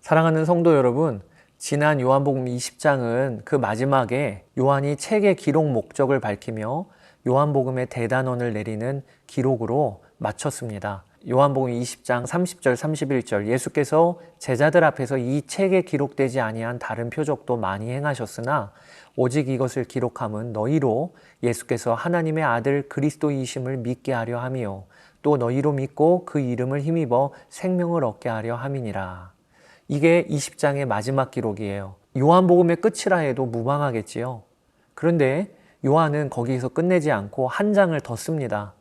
사랑하는 성도 여러분, 지난 요한복음 20장은 그 마지막에 요한이 책의 기록 목적을 밝히며 요한복음의 대단원을 내리는 기록으로 마쳤습니다. 요한복음 20장 30절 31절 예수께서 제자들 앞에서 이 책에 기록되지 아니한 다른 표적도 많이 행하셨으나 오직 이것을 기록함은 너희로 예수께서 하나님의 아들 그리스도이심을 믿게 하려 함이요 또 너희로 믿고 그 이름을 힘입어 생명을 얻게 하려 함이니라. 이게 20장의 마지막 기록이에요. 요한복음의 끝이라 해도 무방하겠지요. 그런데 요한은 거기서 끝내지 않고 한 장을 더 씁니다.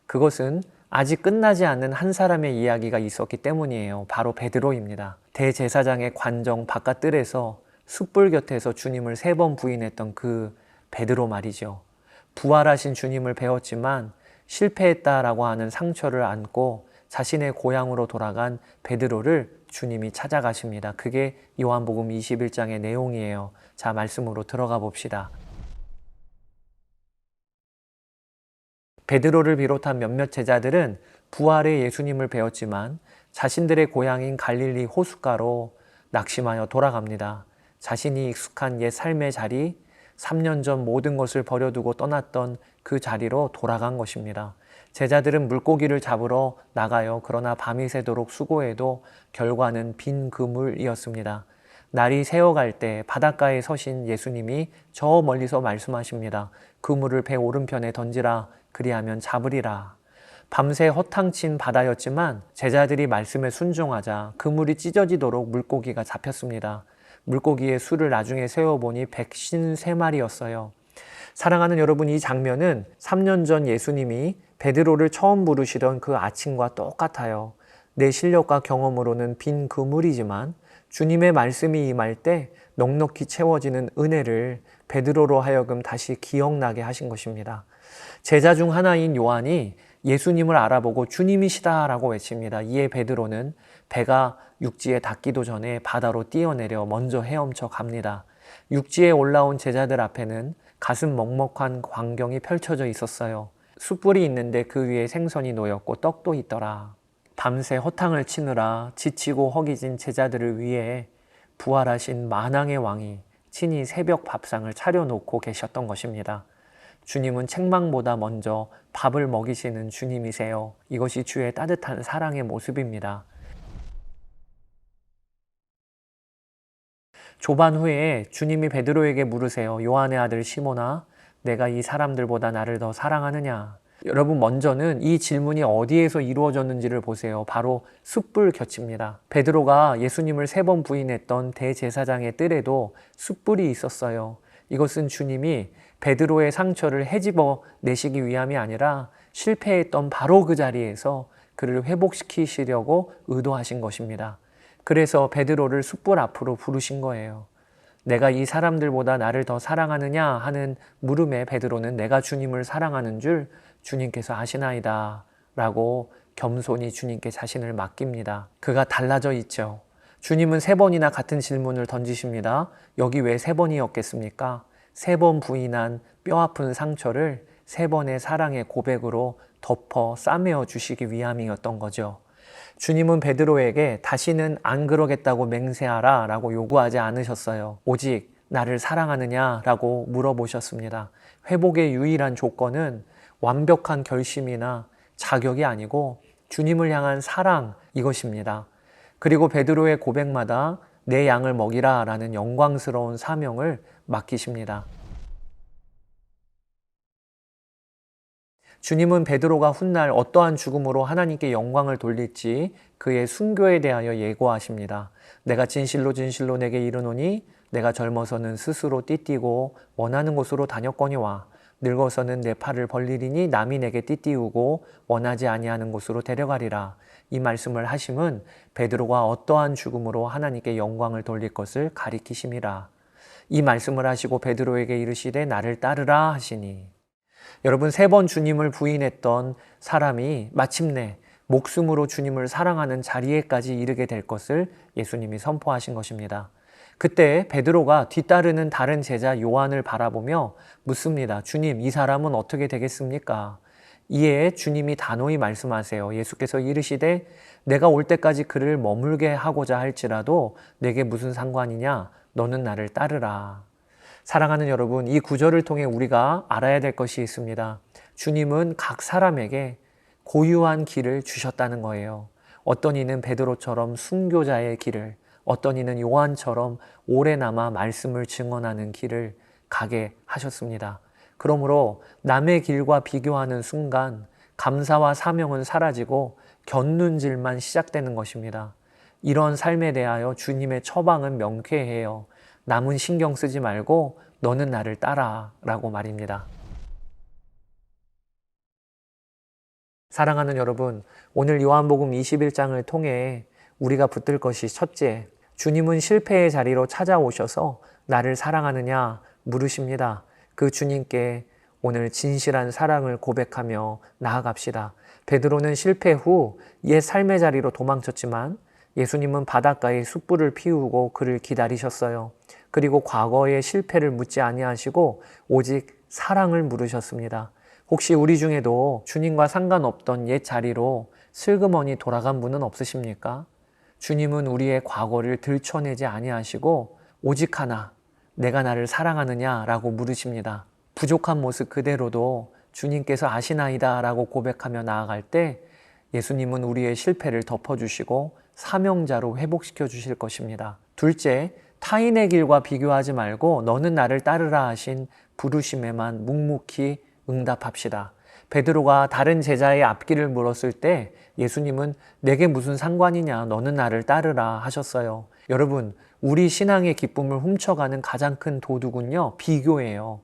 그것은 아직 끝나지 않은 한 사람의 이야기가 있었기 때문이에요. 바로 베드로입니다. 대제사장의 관정 바깥뜰에서 숯불 곁에서 주님을 3번 부인했던 그 베드로 말이죠. 부활하신 주님을 배웠지만 실패했다라고 하는 상처를 안고 자신의 고향으로 돌아간 베드로를 주님이 찾아가십니다. 그게 요한복음 21장의 내용이에요. 자, 말씀으로 들어가 봅시다. 베드로를 비롯한 몇몇 제자들은 부활의 예수님을 배웠지만 자신들의 고향인 갈릴리 호숫가로 낙심하여 돌아갑니다. 자신이 익숙한 옛 삶의 자리, 3년 전 모든 것을 버려두고 떠났던 그 자리로 돌아간 것입니다. 제자들은 물고기를 잡으러 나가요. 그러나 밤이 새도록 수고해도 결과는 빈 그물이었습니다. 날이 새어갈 때 바닷가에 서신 예수님이 저 멀리서 말씀하십니다. 그물을 배 오른편에 던지라. 그리하면 잡으리라. 밤새 허탕친 바다였지만 제자들이 말씀에 순종하자 그물이 찢어지도록 물고기가 잡혔습니다. 물고기의 수를 나중에 세어보니 153마리였어요. 사랑하는 여러분, 이 장면은 3년 전 예수님이 베드로를 처음 부르시던 그 아침과 똑같아요. 내 실력과 경험으로는 빈 그물이지만 주님의 말씀이 임할 때 넉넉히 채워지는 은혜를 베드로로 하여금 다시 기억나게 하신 것입니다. 제자 중 하나인 요한이 예수님을 알아보고 주님이시다라고 외칩니다. 이에 베드로는 배가 육지에 닿기도 전에 바다로 뛰어내려 먼저 헤엄쳐 갑니다. 육지에 올라온 제자들 앞에는 가슴 먹먹한 광경이 펼쳐져 있었어요. 숯불이 있는데 그 위에 생선이 놓였고 떡도 있더라. 밤새 허탕을 치느라 지치고 허기진 제자들을 위해 부활하신 만왕의 왕이 친히 새벽 밥상을 차려놓고 계셨던 것입니다. 주님은 책망보다 먼저 밥을 먹이시는 주님이세요. 이것이 주의 따뜻한 사랑의 모습입니다. 조반 후에 주님이 베드로에게 물으세요. 요한의 아들 시몬아, 내가 이 사람들보다 나를 더 사랑하느냐? 여러분, 먼저는 이 질문이 어디에서 이루어졌는지를 보세요. 바로 숯불 곁입니다. 베드로가 예수님을 3번 부인했던 대제사장의 뜰에도 숯불이 있었어요. 이것은 주님이 베드로의 상처를 헤집어 내시기 위함이 아니라 실패했던 바로 그 자리에서 그를 회복시키시려고 의도하신 것입니다. 그래서 베드로를 숯불 앞으로 부르신 거예요. 내가 이 사람들보다 나를 더 사랑하느냐 하는 물음에 베드로는 내가 주님을 사랑하는 줄 주님께서 아시나이다 라고 겸손히 주님께 자신을 맡깁니다. 그가 달라져 있죠. 주님은 3번이나 같은 질문을 던지십니다. 여기 왜 3번이었겠습니까? 3번 부인한 뼈아픈 상처를 3번의 사랑의 고백으로 덮어 싸매어 주시기 위함이었던 거죠. 주님은 베드로에게 다시는 안 그러겠다고 맹세하라 라고 요구하지 않으셨어요. 오직 나를 사랑하느냐 라고 물어보셨습니다. 회복의 유일한 조건은 완벽한 결심이나 자격이 아니고 주님을 향한 사랑, 이것입니다. 그리고 베드로의 고백마다 내 양을 먹이라 라는 영광스러운 사명을 맡기십니다. 주님은 베드로가 훗날 어떠한 죽음으로 하나님께 영광을 돌릴지 그의 순교에 대하여 예고하십니다. 내가 진실로 진실로 내게 이르노니 내가 젊어서는 스스로 띠띠고 원하는 곳으로 다녔거니와 늙어서는 내 팔을 벌리리니 남이 내게 띠띠우고 원하지 아니하는 곳으로 데려가리라. 이 말씀을 하심은 베드로가 어떠한 죽음으로 하나님께 영광을 돌릴 것을 가리키심이라. 이 말씀을 하시고 베드로에게 이르시되 나를 따르라 하시니. 여러분, 3번 주님을 부인했던 사람이 마침내 목숨으로 주님을 사랑하는 자리에까지 이르게 될 것을 예수님이 선포하신 것입니다. 그때 베드로가 뒤따르는 다른 제자 요한을 바라보며 묻습니다. 주님, 이 사람은 어떻게 되겠습니까? 이에 주님이 단호히 말씀하세요. 예수께서 이르시되 내가 올 때까지 그를 머물게 하고자 할지라도 내게 무슨 상관이냐? 너는 나를 따르라. 사랑하는 여러분, 이 구절을 통해 우리가 알아야 될 것이 있습니다. 주님은 각 사람에게 고유한 길을 주셨다는 거예요. 어떤 이는 베드로처럼 순교자의 길을, 어떤 이는 요한처럼 오래남아 말씀을 증언하는 길을 가게 하셨습니다. 그러므로 남의 길과 비교하는 순간 감사와 사명은 사라지고 곁눈질만 시작되는 것입니다. 이런 삶에 대하여 주님의 처방은 명쾌해요. 남은 신경 쓰지 말고 너는 나를 따라 라고 말입니다. 사랑하는 여러분, 오늘 요한복음 21장을 통해 우리가 붙들 것이 첫째, 주님은 실패의 자리로 찾아오셔서 나를 사랑하느냐 물으십니다. 그 주님께 오늘 진실한 사랑을 고백하며 나아갑시다. 베드로는 실패 후 옛 삶의 자리로 도망쳤지만 예수님은 바닷가에 숯불을 피우고 그를 기다리셨어요. 그리고 과거의 실패를 묻지 아니하시고 오직 사랑을 물으셨습니다. 혹시 우리 중에도 주님과 상관없던 옛 자리로 슬그머니 돌아간 분은 없으십니까? 주님은 우리의 과거를 들춰내지 아니하시고 오직 하나, 내가 나를 사랑하느냐라고 물으십니다. 부족한 모습 그대로도 주님께서 아시나이다 라고 고백하며 나아갈 때 예수님은 우리의 실패를 덮어주시고 사명자로 회복시켜 주실 것입니다. 둘째, 타인의 길과 비교하지 말고 너는 나를 따르라 하신 부르심에만 묵묵히 응답합시다. 베드로가 다른 제자의 앞길을 물었을 때 예수님은 내게 무슨 상관이냐, 너는 나를 따르라 하셨어요. 여러분, 우리 신앙의 기쁨을 훔쳐가는 가장 큰 도둑은요, 비교예요.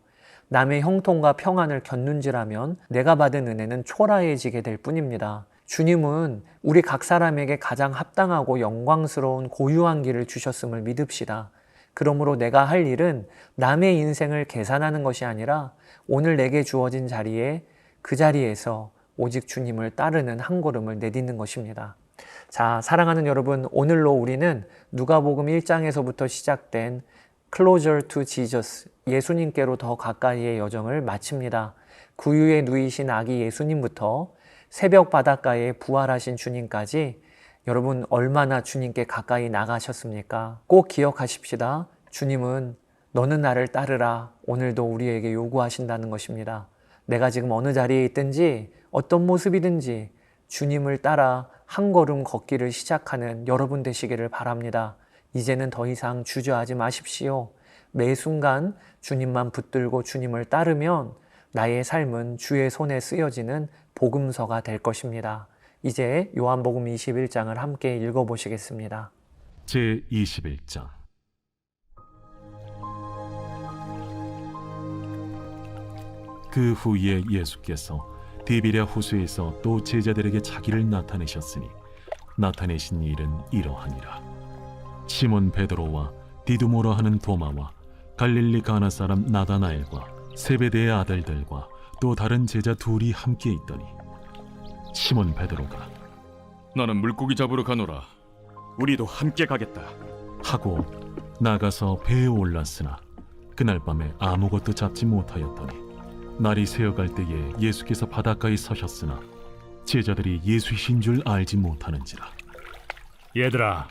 남의 형통과 평안을 곁눈질하면 내가 받은 은혜는 초라해지게 될 뿐입니다. 주님은 우리 각 사람에게 가장 합당하고 영광스러운 고유한 길을 주셨음을 믿읍시다. 그러므로 내가 할 일은 남의 인생을 계산하는 것이 아니라 오늘 내게 주어진 자리에 그 자리에서 오직 주님을 따르는 한 걸음을 내딛는 것입니다. 자, 사랑하는 여러분, 오늘로 우리는 누가복음 1장에서부터 시작된 Closer to Jesus, 예수님께로 더 가까이의 여정을 마칩니다. 구유에 누이신 아기 예수님부터 새벽 바닷가에 부활하신 주님까지 여러분 얼마나 주님께 가까이 나가셨습니까? 꼭 기억하십시다. 주님은 너는 나를 따르라 오늘도 우리에게 요구하신다는 것입니다. 내가 지금 어느 자리에 있든지 어떤 모습이든지 주님을 따라 한 걸음 걷기를 시작하는 여러분 되시기를 바랍니다. 이제는 더 이상 주저하지 마십시오. 매 순간 주님만 붙들고 주님을 따르면 나의 삶은 주의 손에 쓰여지는 복음서가 될 것입니다. 이제 요한복음 21장을 함께 읽어보시겠습니다. 제21장. 그 후에 예수께서 디비랴 호수에서 또 제자들에게 자기를 나타내셨으니 나타내신 일은 이러하니라. 시몬 베드로와 디두모라 하는 도마와 갈릴리 가나 사람 나다나엘과 세베대의 아들들과 또 다른 제자 둘이 함께 있더니 시몬 베드로가 나는 물고기 잡으러 가노라. 우리도 함께 가겠다 하고 나가서 배에 올랐으나 그날 밤에 아무것도 잡지 못하였더니 날이 새어갈 때에 예수께서 바닷가에 서셨으나 제자들이 예수이신 줄 알지 못하는지라. 얘들아,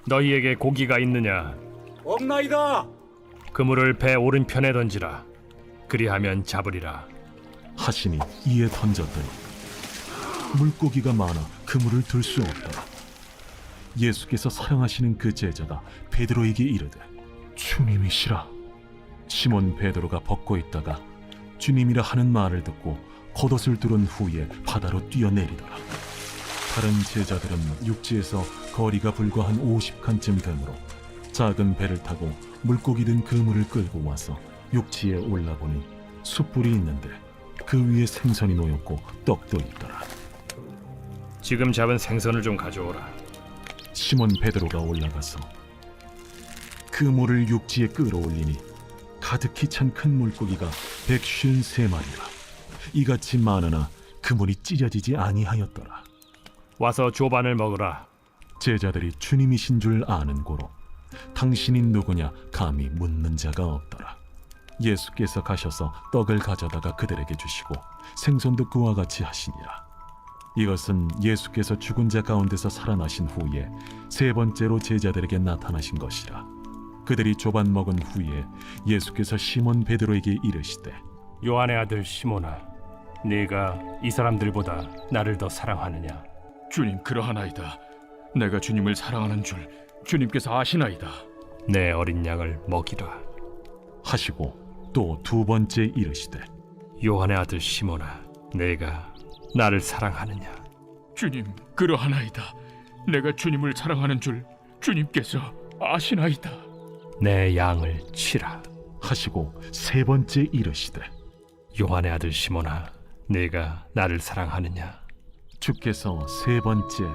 너희에게 고기가 있느냐? 없나이다. 그물을 배 오른편에 던지라. 그리하면 잡으리라. 하시니 이에 던졌더니 물고기가 많아 그물을 들 수 없더라. 예수께서 사랑하시는 그 제자가 베드로에게 이르되 주님이시라. 시몬 베드로가 벗고 있다가 주님이라 하는 말을 듣고 겉옷을 두른 후에 바다로 뛰어내리더라. 다른 제자들은 육지에서 거리가 불과 한 50칸쯤 되므로 작은 배를 타고 물고기 든 그물을 끌고 와서 육지에 올라보니 숯불이 있는데 그 위에 생선이 놓였고 떡도 있더라. 지금 잡은 생선을 좀 가져오라. 시몬 베드로가 올라가서 그물을 육지에 끌어올리니 가득히 찬 큰 물고기가 153마리라. 이같이 많으나 그물이 찢어지지 아니하였더라. 와서 조반을 먹으라. 제자들이 주님이신 줄 아는 고로 당신이 누구냐 감히 묻는 자가 없더라. 예수께서 가셔서 떡을 가져다가 그들에게 주시고 생선도 그와 같이 하시니라. 이것은 예수께서 죽은 자 가운데서 살아나신 후에 세 번째로 제자들에게 나타나신 것이라. 그들이 조반 먹은 후에 예수께서 시몬 베드로에게 이르시되 요한의 아들 시몬아, 네가 이 사람들보다 나를 더 사랑하느냐? 주님, 그러하나이다. 내가 주님을 사랑하는 줄 주님께서 아시나이다. 내 어린 양을 먹이라. 하시고 또 두 번째 이르시되 요한의 아들 시몬아, 네가 나를 사랑하느냐? 주님, 그러하나이다. 내가 주님을 사랑하는 줄 주님께서 아시나이다. 내 양을 치라. 하시고 세 번째 이르시되 요한의 아들 시몬아, 네가 나를 사랑하느냐? 주께서 세 번째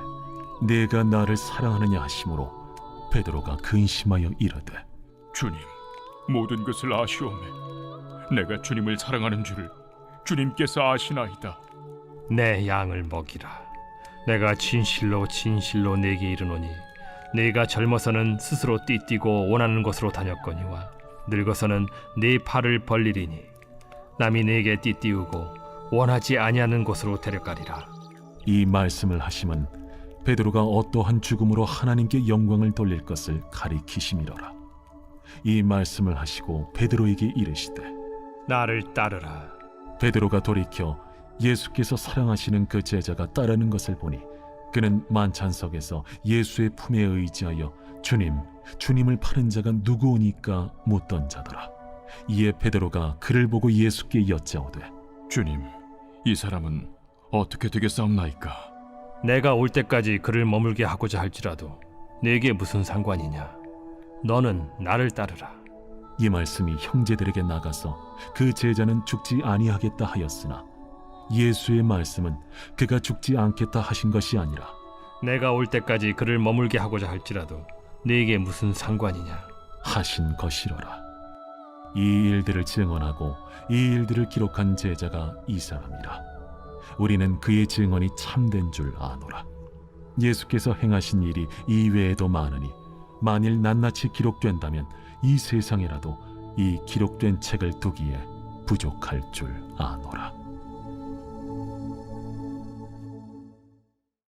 내가 나를 사랑하느냐 하심으로 베드로가 근심하여 이르되 주님, 모든 것을 아시오매. 내가 주님을 사랑하는 줄 주님께서 아시나이다. 내 양을 먹이라. 내가 진실로 진실로 네게 이르노니 네가 젊어서는 스스로 띠뛰고 원하는 곳으로 다녔거니와 늙어서는 네 팔을 벌리리니 남이 네게 띠띠우고 원하지 아니하는 곳으로 데려가리라. 이 말씀을 하심은 베드로가 어떠한 죽음으로 하나님께 영광을 돌릴 것을 가리키심이로라. 이 말씀을 하시고 베드로에게 이르시되 나를 따르라. 베드로가 돌이켜 예수께서 사랑하시는 그 제자가 따르는 것을 보니 그는 만찬석에서 예수의 품에 의지하여 주님을 파는 자가 누구오니까 묻던 자더라. 이에 베드로가 그를 보고 예수께 여짜오되 주님, 이 사람은 어떻게 되겠사옵나이까? 내가 올 때까지 그를 머물게 하고자 할지라도 네게 무슨 상관이냐? 너는 나를 따르라. 이 말씀이 형제들에게 나가서 그 제자는 죽지 아니하겠다 하였으나 예수의 말씀은 그가 죽지 않겠다 하신 것이 아니라 내가 올 때까지 그를 머물게 하고자 할지라도 네게 무슨 상관이냐? 하신 것이로라. 이 일들을 증언하고 이 일들을 기록한 제자가 이 사람이라. 우리는 그의 증언이 참된 줄 아노라. 예수께서 행하신 일이 이외에도 많으니 만일 낱낱이 기록된다면 이 세상에라도 이 기록된 책을 두기에 부족할 줄 아노라.